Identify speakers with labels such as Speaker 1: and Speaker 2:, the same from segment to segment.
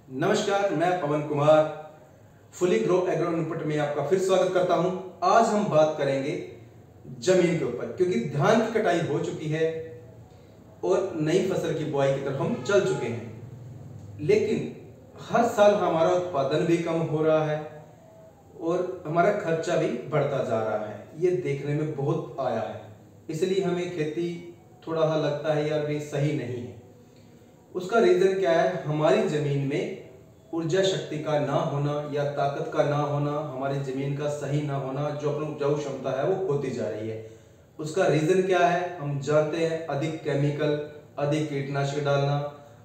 Speaker 1: नमस्कार, मैं Pavan Kumar fully grow agro input में आपका फिर स्वागत करता हूं। आज हम बात करेंगे जमीन के ऊपर, क्योंकि धान की कटाई हो चुकी है और नई फसल की बुआई की तरफ हम चल चुके हैं। लेकिन हर साल हमारा उत्पादन भी कम हो रहा है और हमारा खर्चा भी बढ़ता जा रहा है। ये देखने में बहुत आया है, इसलिए हमें खेती थोड़ा सा लगता है यार भी सही नहीं है। उसका रीजन क्या है? हमारी जमीन में ऊर्जा शक्ति का ना होना या ताकत का ना होना, हमारी जमीन का सही ना होना, जो अपनी उपजाऊ क्षमता है वो खोती जा रही है। उसका रीजन क्या है? हम जानते हैं, अधिक केमिकल, अधिक कीटनाशक डालना,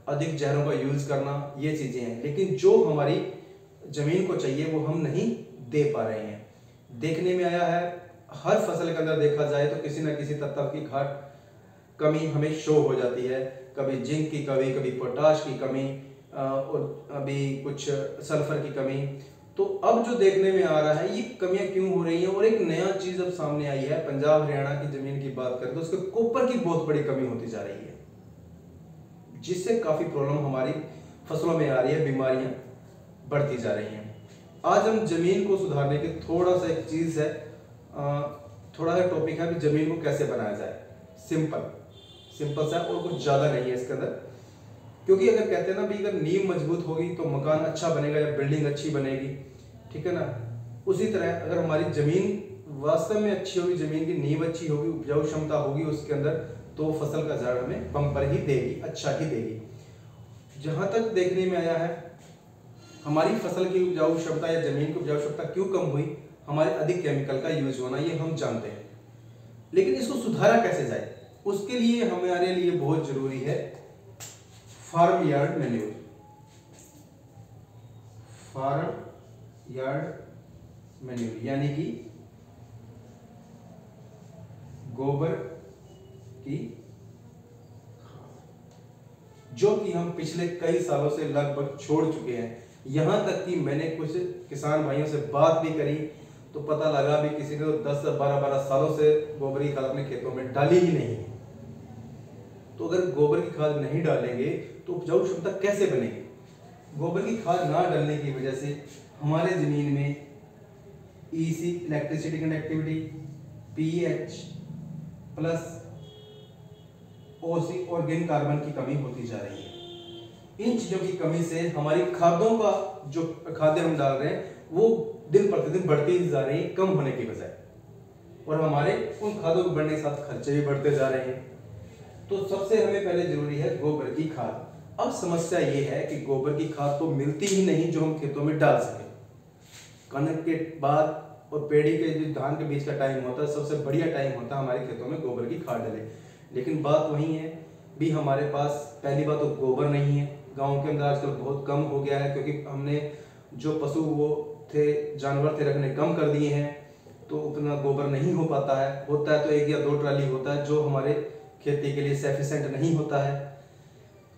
Speaker 1: अधिक जहरों का यूज करना, ये चीजें हैं। लेकिन जो हमारी जमीन को चाहिए वो हम नहीं दे पा रहे हैं। देखने में आया है हर फसल के अंदर देखा जाए तो किसी न किसी तत्व की कमी हमें शो हो जाती है। कभी जिंक की कमी, कभी पोटाश की कमी और अभी कुछ सल्फर की कमी। तो अब जो देखने में आ रहा है ये कमियां क्यों हो रही हैं? और एक नया चीज अब सामने आई है। पंजाब हरियाणा की जमीन की बात करें तो उसके कॉपर की बहुत बड़ी कमी होती जा रही है, जिससे काफी प्रॉब्लम हमारी फसलों में आ रही है, बीमारियां बढ़ती जा रही हैं। आज हम जमीन को सुधारने की थोड़ा सा एक चीज है, थोड़ा सा टॉपिक है कि जमीन को कैसे बनाया जाए। सिंपल सा और कुछ ज्यादा नहीं है इसके अंदर। क्योंकि अगर कहते हैं ना भी, अगर नींव मजबूत होगी तो मकान अच्छा बनेगा या बिल्डिंग अच्छी बनेगी, ठीक है ना। उसी तरह अगर हमारी जमीन वास्तव में अच्छी होगी, जमीन की नींव अच्छी होगी, उपजाऊ क्षमता होगी उसके अंदर, तो फसल का झाड़ हमें बम्पर ही देगी, अच्छा ही देगी। जहां तक देखने में आया है, हमारी फसल की उपजाऊ क्षमता या जमीन की उपजाऊ क्षमता क्यों कम हुई? हमारे अधिक केमिकल का यूज होना, ये हम जानते हैं। लेकिन इसको सुधारा कैसे जाए? उसके लिए हमारे लिए बहुत जरूरी है farmyard manure. Farmyard manure यानी कि गोबर की खाद, जो कि हम पिछले कई सालों से लगभग छोड़ चुके हैं। यहां तक कि मैंने कुछ किसान भाइयों से बात भी करी तो पता लगा भी किसी ने 10-12 सालों से गोबर की खाद अपने खेतों में डाली ही नहीं। तो अगर गोबर की खाद नहीं डालेंगे तो उपजाऊ क्षमता कैसे बनेगी? गोबर की खाद ना डालने की वजह से हमारे जमीन में EC electricity conductivity, pH plus OC organic carbon की कमी होती जा रही है। इन चीजों की कमी से हमारी खादों का जो खाद्य हम डाल रहे हैं वो दिन प्रतिदिन बढ़ती ही जा रही है, कम होने की बजाय। और हमारे उन खादों के बढ़ने के साथ खर्चे भी बढ़ते जा रहे हैं। तो सबसे हमें पहले जरूरी है गोबर की खाद। अब समस्या ये है कि गोबर की खाद तो मिलती ही नहीं जो हम खेतों में डाल सके। कनक के बाद और पेड़ी के जो धान के बीच का टाइम होता है, सबसे बढ़िया टाइम होता है हमारे खेतों में गोबर की खाद डाले। लेकिन बात वही है भी, हमारे पास पहली बात तो गोबर नहीं है। गाँव के अंदर आजकल बहुत कम हो गया है, क्योंकि हमने जो पशु वो थे, जानवर थे, रखने कम कर दिए हैं। तो उतना गोबर नहीं हो पाता है, होता है तो 1 या 2 ट्राली होता है, जो हमारे खेती के लिए सफिशिएंट नहीं होता है।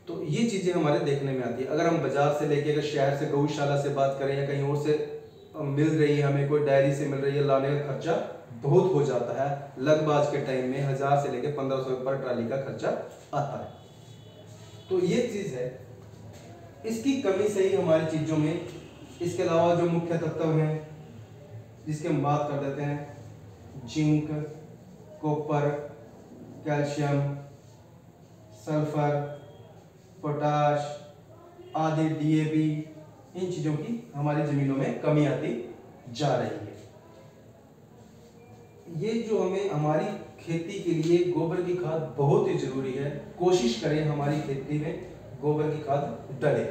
Speaker 1: तो ये चीजें हमारे देखने में आती है। अगर हम बाजार से लेके, अगर शहर से गौशाला से बात करें या कहीं और से मिल रही है, हमें कोई डायरी से मिल रही है, लाने का खर्चा बहुत हो जाता है। लगभग आज के टाइम में 1000 से लेके 1500 पर ट्राली का खर्चा आता है। तो ये चीज है, इसकी कमी से ही हमारी चीजों में, इसके अलावा जो मुख्य तत्व हैं जिसकी हम बात कर देते हैं, zinc, copper, calcium, sulphur, potash आदि, डीएपी, इन चीजों की हमारी जमीनों में कमी आती जा रही है। ये जो हमें हमारी खेती के लिए गोबर की खाद बहुत ही जरूरी है। कोशिश करें हमारी खेती में गोबर की खाद डले।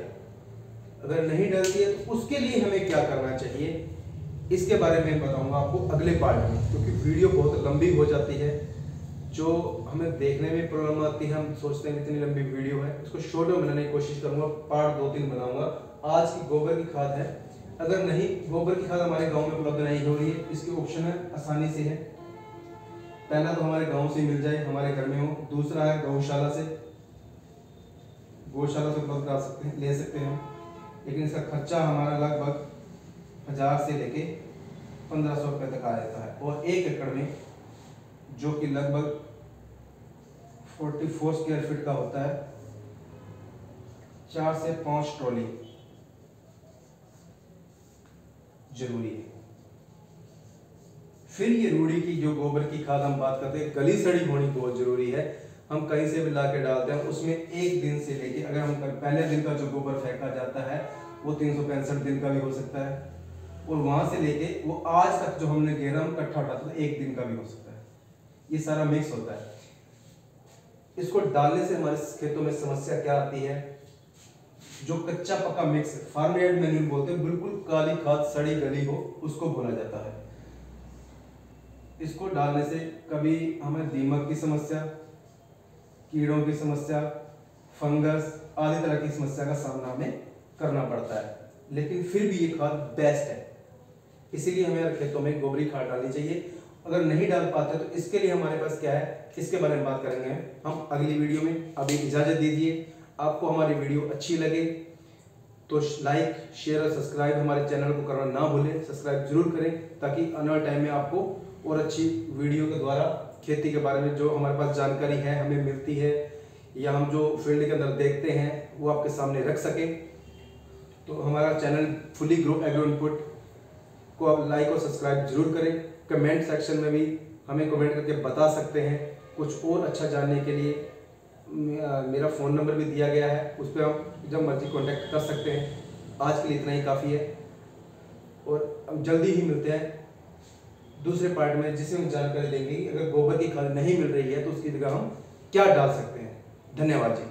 Speaker 1: अगर नहीं डलती है तो उसके लिए हमें क्या करना चाहिए, इसके बारे में बताऊंगा आपको अगले पार्ट में, क्योंकि वीडियो बहुत लंबी हो जाती है। जो हमें देखने में प्रॉब्लम आती है, हम सोचते हैं इतनी लंबी वीडियो है, उसको शॉर्ट में बनाने की कोशिश करूंगा। पार्ट 2-3 बनाऊंगा। आज की गोबर की खाद है, अगर नहीं गोबर की खाद हमारे गांव में उपलब्ध नहीं हो रही है, इसके ऑप्शन है आसानी से है। पहला तो हमारे गांव से मिल जाए, हमारे घर में हो। दूसरा है गौशाला से उपलब्ध करा सकते हैं, ले सकते हैं। लेकिन इसका खर्चा हमारा लगभग 1000 से लेके 1500 रुपए तक आ जाता है। और 1 एकड़ में, जो कि लगभग 44 स्क्वायर फीट का होता है, 4 से 5 ट्रॉली जरूरी है। फिर ये रूढ़ी की जो गोबर की खाद हम बात करते हैं, गली सड़ी होनी बहुत जरूरी है। हम कहीं से भी ला के डालते हैं, उसमें एक दिन से लेके, अगर हम पहले दिन का जो गोबर फेंका जाता है वो 365 दिन का भी हो सकता है, और वहां से लेके वो आज तक जो हमने गेहूं इकट्ठा उठाता है एक दिन का भी हो सकता है। ये सारा मिक्स होता है। इसको डालने से हमारे खेतों में समस्या क्या आती है, जो कच्चा पक्का मिक्स फार्म एड मैन्यूर बोलते हैं, बिल्कुल काली खाद सड़ी गली हो, उसको बोला जाता है। इसको डालने से कभी हमें दीमक की समस्या, कीड़ों की समस्या, फंगस आदि तरह की समस्या का सामना हमें करना पड़ता है, लेकिन फिर भी ये खाद बेस्ट है। इसीलिए हमें खेतों में गोबरी खाद डालनी चाहिए। अगर नहीं डाल पाते तो इसके लिए हमारे पास क्या है, इसके बारे में बात करेंगे हम अगली वीडियो में। अभी इजाजत दीजिए। आपको हमारी वीडियो अच्छी लगे तो लाइक, शेयर और सब्सक्राइब हमारे चैनल को करना ना भूलें। सब्सक्राइब जरूर करें ताकि आने वाले टाइम में आपको और अच्छी वीडियो के द्वारा खेती के बारे में जो हमारे पास जानकारी है हमें मिलती है, या हम जो फील्ड के अंदर देखते हैं वो आपके सामने रख सके। तो हमारा channel fully grow agro input को आप लाइक और सब्सक्राइब जरूर करें। कमेंट सेक्शन में भी हमें कमेंट करके बता सकते हैं। कुछ और अच्छा जानने के लिए मेरा फ़ोन नंबर भी दिया गया है, उस पर आप जब मर्जी कांटेक्ट कर सकते हैं। आज के लिए इतना ही काफ़ी है, और हम जल्दी ही मिलते हैं दूसरे पार्ट में, जिसमें हम जानकारी देंगे कि अगर गोबर की खाद नहीं मिल रही है तो उसकी जगह हम क्या डाल सकते हैं। धन्यवाद जी।